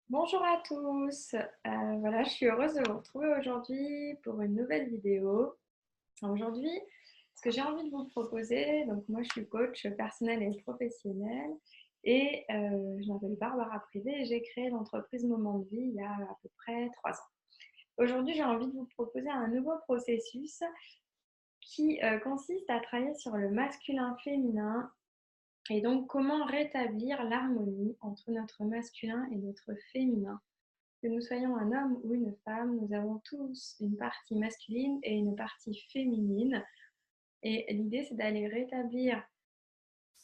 Bonjour à tous, voilà, je suis heureuse de vous retrouver aujourd'hui pour une nouvelle vidéo. Aujourd'hui, ce que j'ai envie de vous proposer, donc moi je suis coach personnel et professionnel et je m'appelle Barbara Privé et j'ai créé l'entreprise Moment de Vie il y a à peu près 3 ans. Aujourd'hui, j'ai envie de vous proposer un nouveau processus qui consiste à travailler sur le masculin-féminin et donc comment rétablir l'harmonie entre notre masculin et notre féminin. Que nous soyons un homme ou une femme, nous avons tous une partie masculine et une partie féminine. Et l'idée, c'est d'aller rétablir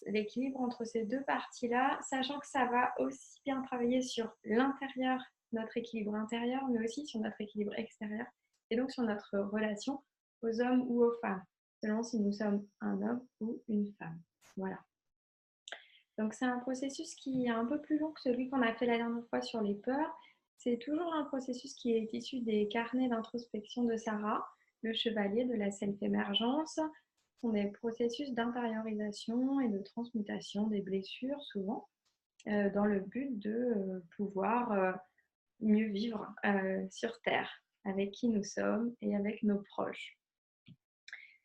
l'équilibre entre ces deux parties-là, sachant que ça va aussi bien travailler sur l'intérieur, notre équilibre intérieur, mais aussi sur notre équilibre extérieur, et donc sur notre relation aux hommes ou aux femmes, selon si nous sommes un homme ou une femme. Voilà. Donc c'est un processus qui est un peu plus long que celui qu'on a fait la dernière fois sur les peurs. C'est toujours un processus qui est issu des carnets d'introspection de Sarah, le chevalier de la self-émergence. Ce sont des processus d'intériorisation et de transmutation des blessures, souvent, dans le but de pouvoir mieux vivre sur Terre, avec qui nous sommes et avec nos proches.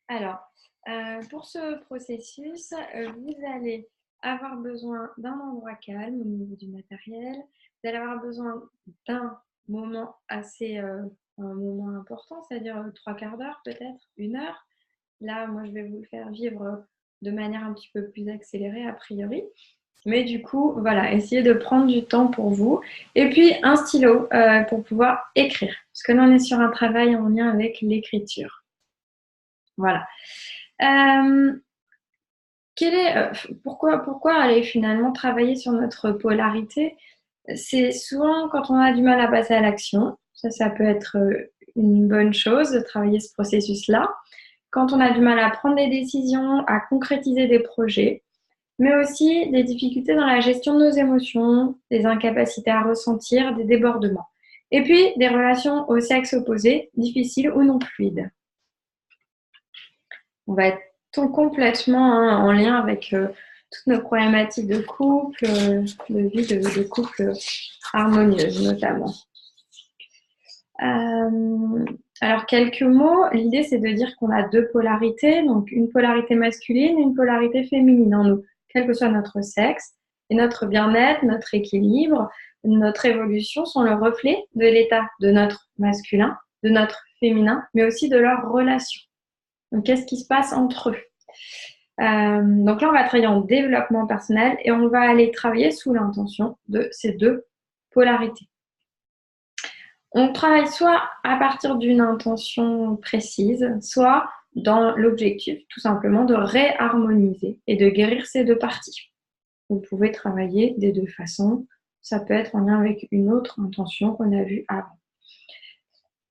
Alors, pour ce processus, vous allez avoir besoin d'un endroit calme au niveau du matériel. Vous allez avoir besoin d'un moment assez, un moment important, c'est-à-dire 3/4 d'heure peut-être, 1 heure. Là, moi, je vais vous le faire vivre de manière un petit peu plus accélérée a priori. Mais du coup, voilà, essayez de prendre du temps pour vous. Et puis, un stylo pour pouvoir écrire. Parce que là, on est sur un travail en lien avec l'écriture. Voilà. Pourquoi aller finalement travailler sur notre polarité? C'est souvent quand on a du mal à passer à l'action. Ça peut être une bonne chose de travailler ce processus-là. Quand on a du mal à prendre des décisions, à concrétiser des projets, mais aussi des difficultés dans la gestion de nos émotions, des incapacités à ressentir, des débordements. Et puis, des relations au sexe opposé, difficiles ou non fluides. On va être complètement en lien avec toutes nos problématiques de couple, de vie de couple harmonieuse notamment. Alors quelques mots, l'idée c'est de dire qu'on a deux polarités, donc une polarité masculine et une polarité féminine en nous, quel que soit notre sexe. Et notre bien-être, notre équilibre, notre évolution sont le reflet de l'état de notre masculin, de notre féminin, mais aussi de leur relation. Donc qu'est-ce qui se passe entre eux? Donc là, on va travailler en développement personnel et on va aller travailler sous l'intention de ces deux polarités. On travaille soit à partir d'une intention précise, soit dans l'objectif tout simplement de réharmoniser et de guérir ces deux parties. Vous pouvez travailler des deux façons. Ça peut être en lien avec une autre intention qu'on a vue avant.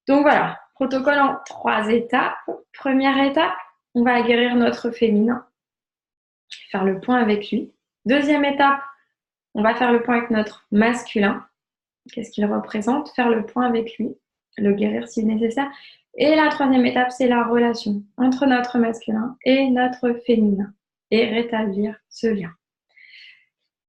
Donc voilà, protocole en 3 étapes. Première étape, on va guérir notre féminin, faire le point avec lui. Deuxième étape, on va faire le point avec notre masculin. Qu'est-ce qu'il représente? Faire le point avec lui, le guérir si nécessaire. Et la troisième étape, c'est la relation entre notre masculin et notre féminin et rétablir ce lien.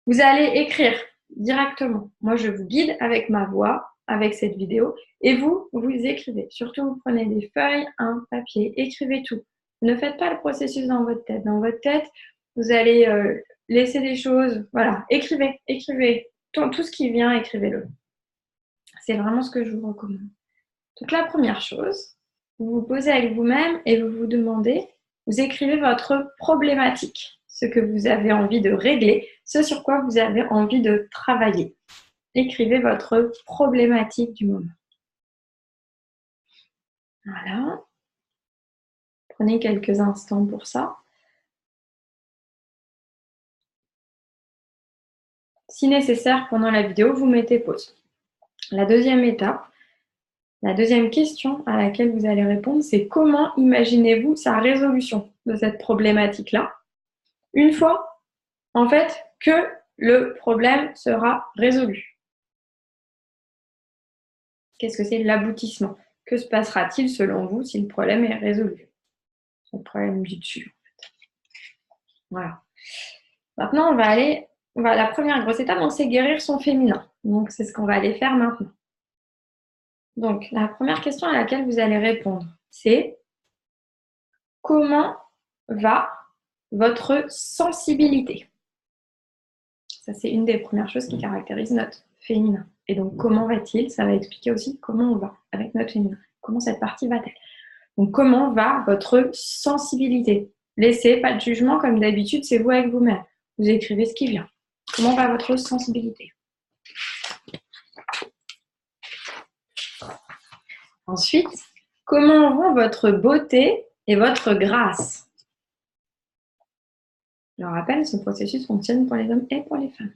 Vous allez écrire directement. Moi, je vous guide avec ma voix, avec cette vidéo. Et vous écrivez. Surtout, vous prenez des feuilles, un papier. Écrivez tout. Ne faites pas le processus dans votre tête. Dans votre tête, vous allez laisser des choses. Voilà, écrivez. Tout ce qui vient, écrivez-le. C'est vraiment ce que je vous recommande. Donc la première chose, vous vous posez avec vous-même et vous vous demandez, vous écrivez votre problématique, ce que vous avez envie de régler, ce sur quoi vous avez envie de travailler. Écrivez votre problématique du moment. Voilà. Prenez quelques instants pour ça. Si nécessaire, pendant la vidéo, vous mettez pause. La deuxième étape, la deuxième question à laquelle vous allez répondre, c'est comment imaginez-vous sa résolution de cette problématique-là, une fois, en fait, que le problème sera résolu. Qu'est-ce que c'est l'aboutissement? Que se passera-t-il selon vous si le problème est résolu? Le problème du dessus, en fait. Voilà. Maintenant, on va aller voilà, la première grosse étape, c'est guérir son féminin. Donc, c'est ce qu'on va aller faire maintenant. Donc, la première question à laquelle vous allez répondre, c'est comment va votre sensibilité? Ça, c'est une des premières choses qui caractérise notre féminin. Et donc, comment va-t-il? Ça va expliquer aussi comment on va avec notre féminin. Comment cette partie va-t-elle? Donc, comment va votre sensibilité? Laissez pas de jugement, comme d'habitude, c'est vous avec vous-même. Vous écrivez ce qui vient. Comment va votre sensibilité? Ensuite, comment vont votre beauté et votre grâce? Je rappelle, ce processus fonctionne pour les hommes et pour les femmes.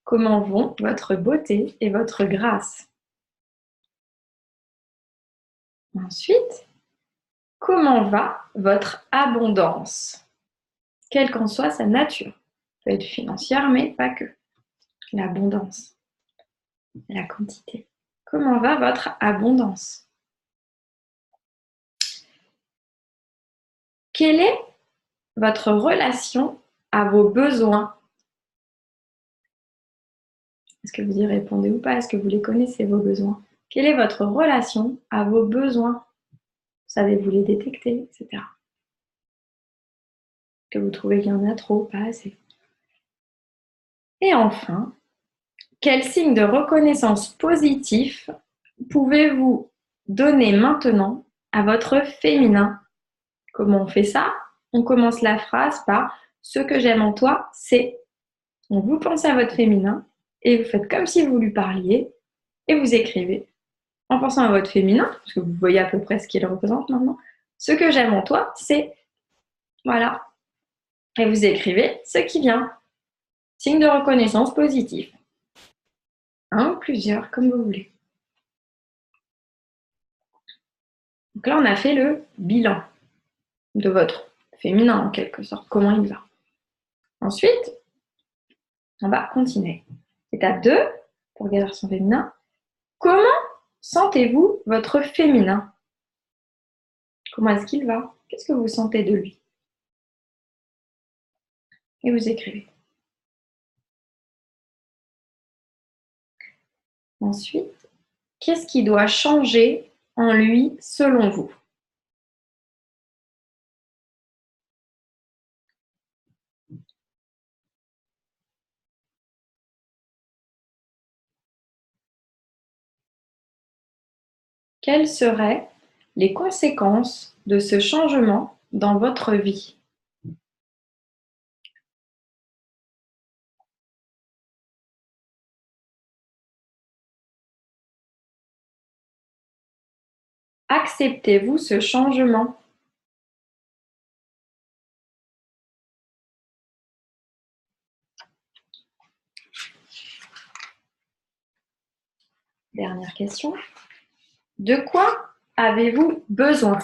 Comment vont votre beauté et votre grâce? Ensuite, comment va votre abondance? Quelle qu'en soit sa nature. Ça peut être financière, mais pas que. L'abondance, la quantité. Comment va votre abondance? Quelle est votre relation à vos besoins? Est-ce que vous y répondez ou pas? Est-ce que vous les connaissez, vos besoins? Quelle est votre relation à vos besoins? Savez-vous les détecter, etc. Que vous trouvez qu'il y en a trop, pas assez? Et enfin, quel signe de reconnaissance positif pouvez-vous donner maintenant à votre féminin? Comment on fait ça? On commence la phrase par « Ce que j'aime en toi, c'est… ». Donc vous pensez à votre féminin et vous faites comme si vous lui parliez et vous écrivez en pensant à votre féminin, parce que vous voyez à peu près ce qu'il représente maintenant. Ce que j'aime en toi, c'est… Voilà. Et vous écrivez ce qui vient. Signe de reconnaissance positif. Un ou plusieurs, comme vous voulez. Donc là, on a fait le bilan de votre féminin, en quelque sorte, comment il va. Ensuite, on va continuer. Étape 2, pour guérir son féminin. Comment sentez-vous votre féminin? Comment est-ce qu'il va? Qu'est-ce que vous sentez de lui? Et vous écrivez. Ensuite, qu'est-ce qui doit changer en lui selon vous? Quelles seraient les conséquences de ce changement dans votre vie? Acceptez-vous ce changement? Dernière question. De quoi avez-vous besoin?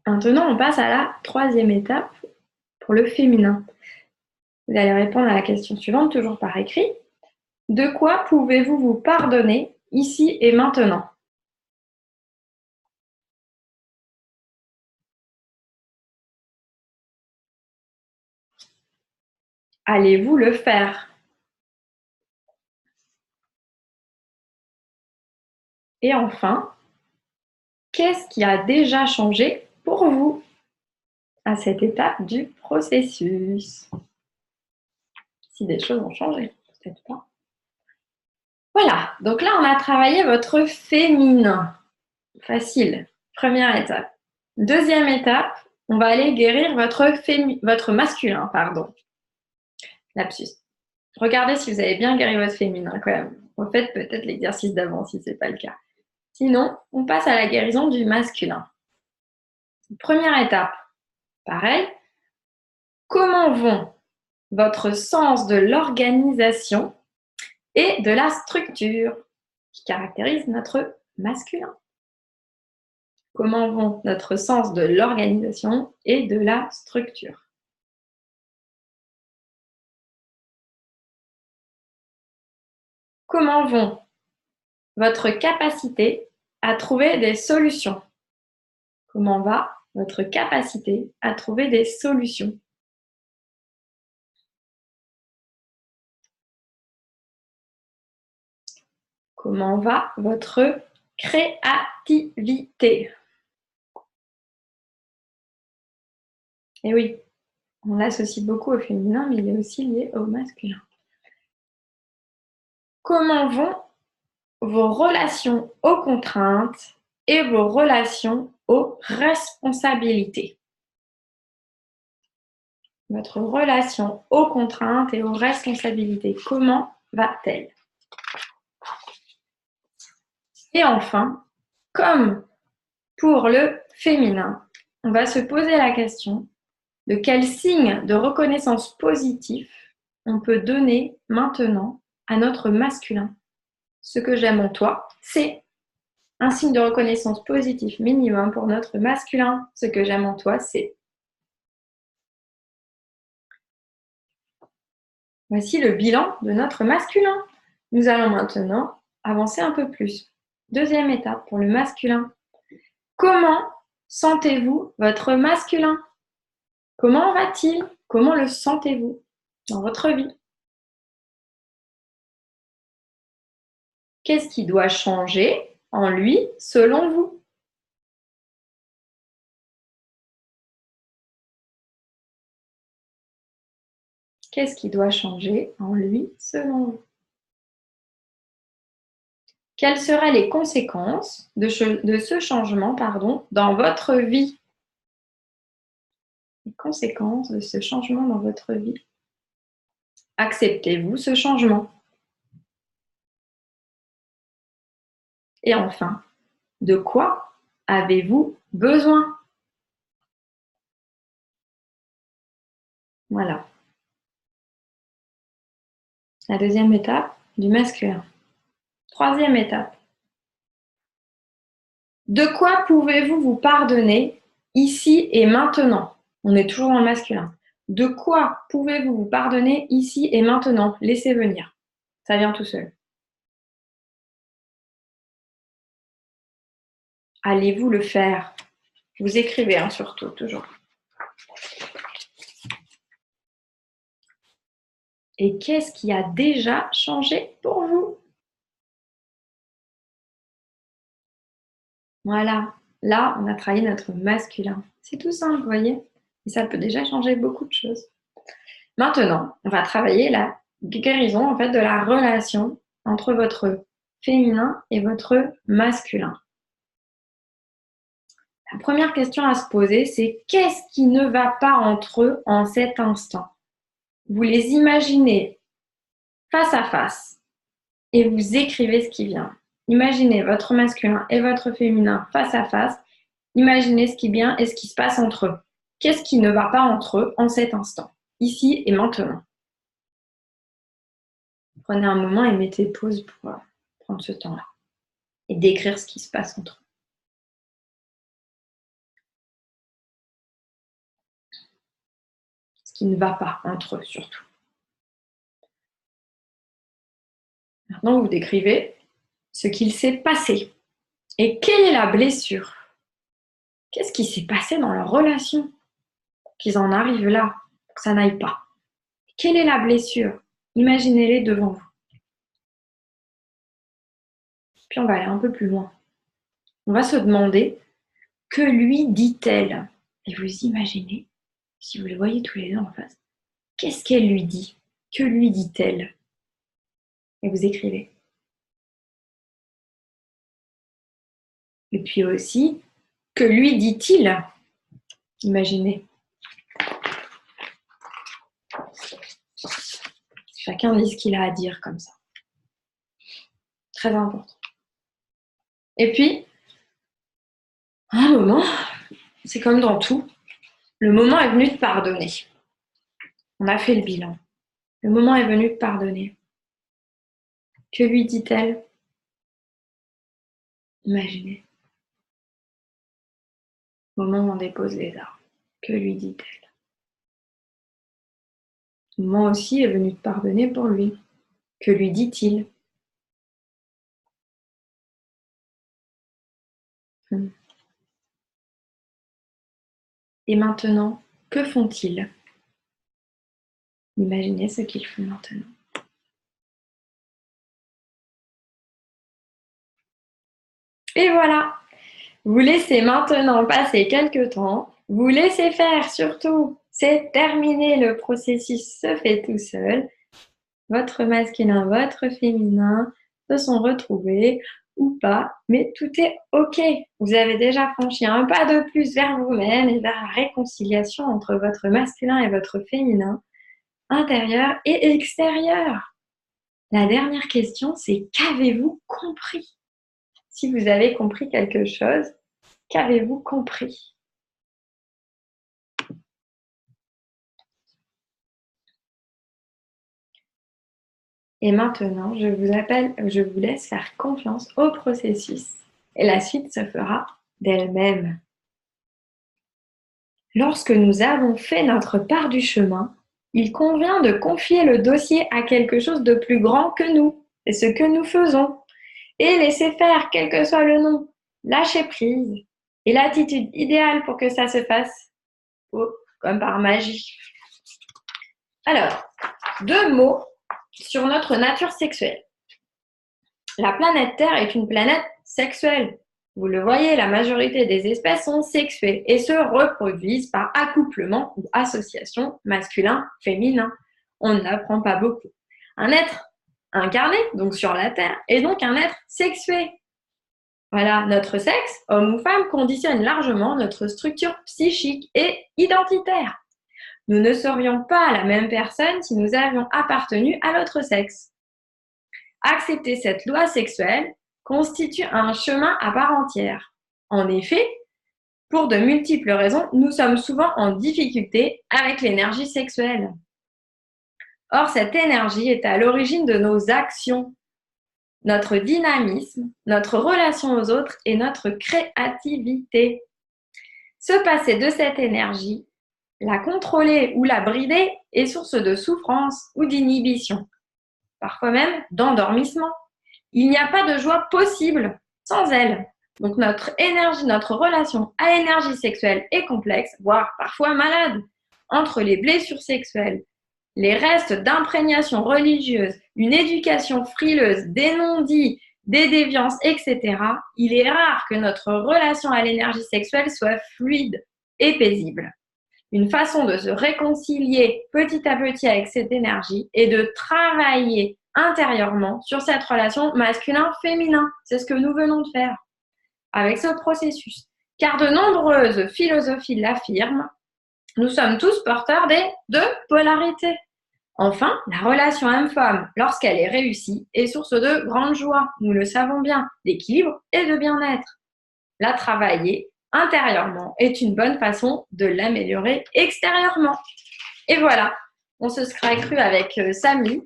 Maintenant, on passe à la troisième étape pour le féminin. Vous allez répondre à la question suivante, toujours par écrit. De quoi pouvez-vous vous pardonner ici et maintenant? Allez-vous le faire? Et enfin, qu'est-ce qui a déjà changé pour vous à cette étape du processus? Si des choses ont changé, peut-être pas. Voilà, donc là, on a travaillé votre féminin. Facile, première étape. Deuxième étape, on va aller guérir votre masculin, pardon. Lapsus. Regardez si vous avez bien guéri votre féminin quand même. Refaites peut-être l'exercice d'avant si ce n'est pas le cas. Sinon, on passe à la guérison du masculin. Première étape, pareil. Comment vont votre sens de l'organisation et de la structure qui caractérise notre masculin? Comment vont notre sens de l'organisation et de la structure? Comment vont votre capacité à trouver des solutions? Comment va votre capacité à trouver des solutions? Comment va votre créativité? Et oui, on l'associe beaucoup au féminin, mais il est aussi lié au masculin. Comment vont vos relations aux contraintes et vos relations aux responsabilités? Votre relation aux contraintes et aux responsabilités, comment va-t-elle? Et enfin, comme pour le féminin, on va se poser la question de quel signe de reconnaissance positif on peut donner maintenant à notre masculin. Ce que j'aime en toi, c'est un signe de reconnaissance positif minimum pour notre masculin. Ce que j'aime en toi, c'est. Voici le bilan de notre masculin. Nous allons maintenant avancer un peu plus. Deuxième étape pour le masculin. Comment sentez-vous votre masculin? Comment va-t-il? Comment le sentez-vous dans votre vie? Qu'est-ce qui doit changer en lui selon vous? Qu'est-ce qui doit changer en lui selon vous? Quelles seraient les conséquences de ce changement dans votre vie? Les conséquences de ce changement dans votre vie. Acceptez-vous ce changement? Et enfin, de quoi avez-vous besoin? Voilà. La deuxième étape du masculin. Troisième étape. De quoi pouvez-vous vous pardonner ici et maintenant? On est toujours dans le masculin. De quoi pouvez-vous vous pardonner ici et maintenant? Laissez venir. Ça vient tout seul. Allez-vous le faire? Vous écrivez, hein, surtout, toujours. Et qu'est-ce qui a déjà changé pour vous? Voilà. Là, on a travaillé notre masculin. C'est tout simple, vous voyez? Et ça peut déjà changer beaucoup de choses. Maintenant, on va travailler la guérison en fait, de la relation entre votre féminin et votre masculin. La première question à se poser, c'est qu'est-ce qui ne va pas entre eux en cet instant? Vous les imaginez face à face et vous écrivez ce qui vient. Imaginez votre masculin et votre féminin face à face. Imaginez ce qui vient et ce qui se passe entre eux. Qu'est-ce qui ne va pas entre eux en cet instant, ici et maintenant? Prenez un moment et mettez pause pour prendre ce temps-là et décrire ce qui se passe entre eux. Ce qui ne va pas entre eux surtout. Maintenant, vous décrivez ce qu'il s'est passé. Et quelle est la blessure? Qu'est-ce qui s'est passé dans leur relation pour qu'ils en arrivent là, pour que ça n'aille pas? Quelle est la blessure? Imaginez-les devant vous. Puis on va aller un peu plus loin. On va se demander, que lui dit-elle? Et vous imaginez, si vous les voyez tous les deux en face, qu'est-ce qu'elle lui dit? Que lui dit-elle? Et vous écrivez. Et puis aussi, que lui dit-il? Imaginez. Chacun dit ce qu'il a à dire comme ça. Très important. Et puis, à un moment, c'est comme dans tout, le moment est venu de pardonner. On a fait le bilan. Le moment est venu de pardonner. Que lui dit-elle? Imaginez. Au moment où on dépose les armes. Que lui dit-elle? Le moment aussi est venu de pardonner pour lui. Que lui dit-il? Et maintenant, que font-ils? Imaginez ce qu'ils font maintenant. Et voilà, vous laissez maintenant passer quelques temps, vous laissez faire surtout, c'est terminé, le processus se fait tout seul. Votre masculin, votre féminin se sont retrouvés ou pas, mais tout est OK. Vous avez déjà franchi un pas de plus vers vous-même et vers la réconciliation entre votre masculin et votre féminin, intérieur et extérieur. La dernière question, c'est qu'avez-vous compris? Si vous avez compris quelque chose, qu'avez-vous compris? Et maintenant, je vous laisse faire confiance au processus et la suite se fera d'elle-même. Lorsque nous avons fait notre part du chemin, il convient de confier le dossier à quelque chose de plus grand que nous et ce que nous faisons et laisser faire, quel que soit le nom, lâcher prise et l'attitude idéale pour que ça se fasse, comme par magie. Alors, 2 mots sur notre nature sexuelle. La planète Terre est une planète sexuelle. Vous le voyez, la majorité des espèces sont sexuées et se reproduisent par accouplement ou association masculin-féminin. On n'apprend pas beaucoup. Un être incarné, donc sur la Terre, est donc un être sexué. Voilà, notre sexe, homme ou femme, conditionne largement notre structure psychique et identitaire. Nous ne serions pas la même personne si nous avions appartenu à l'autre sexe. Accepter cette loi sexuelle constitue un chemin à part entière. En effet, pour de multiples raisons, nous sommes souvent en difficulté avec l'énergie sexuelle. Or, cette énergie est à l'origine de nos actions, notre dynamisme, notre relation aux autres et notre créativité. Se passer de cette énergie, la contrôler ou la brider est source de souffrance ou d'inhibition, parfois même d'endormissement. Il n'y a pas de joie possible sans elle. Donc notre énergie, notre relation à l'énergie sexuelle est complexe, voire parfois malade. Entre les blessures sexuelles, les restes d'imprégnation religieuse, une éducation frileuse, des non-dits, des déviances, etc., il est rare que notre relation à l'énergie sexuelle soit fluide et paisible. Une façon de se réconcilier petit à petit avec cette énergie est de travailler intérieurement sur cette relation masculin-féminin. C'est ce que nous venons de faire avec ce processus. Car de nombreuses philosophies l'affirment, nous sommes tous porteurs des 2 polarités. Enfin, la relation homme-femme, lorsqu'elle est réussie, est source de grande joie, nous le savons bien, d'équilibre et de bien-être. La travailler intérieurement est une bonne façon de l'améliorer extérieurement. Et voilà, on se serait cru avec Samy.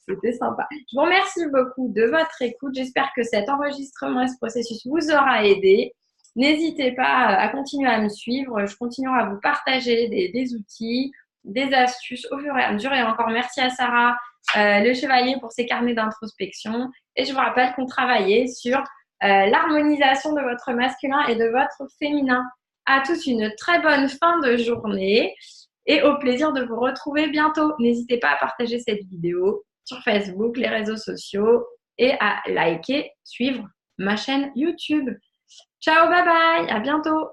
C'était sympa. Je vous remercie beaucoup de votre écoute. J'espère que cet enregistrement et ce processus vous aura aidé. N'hésitez pas à continuer à me suivre. Je continuerai à vous partager des outils, des astuces au fur et à mesure. Et encore merci à Sarah Le Chevalier pour ses carnets d'introspection. Et je vous rappelle qu'on travaillait sur l'harmonisation de votre masculin et de votre féminin. À tous une très bonne fin de journée et au plaisir de vous retrouver bientôt. N'hésitez pas à partager cette vidéo sur Facebook, les réseaux sociaux et à liker, suivre ma chaîne YouTube. Ciao, bye bye, à bientôt.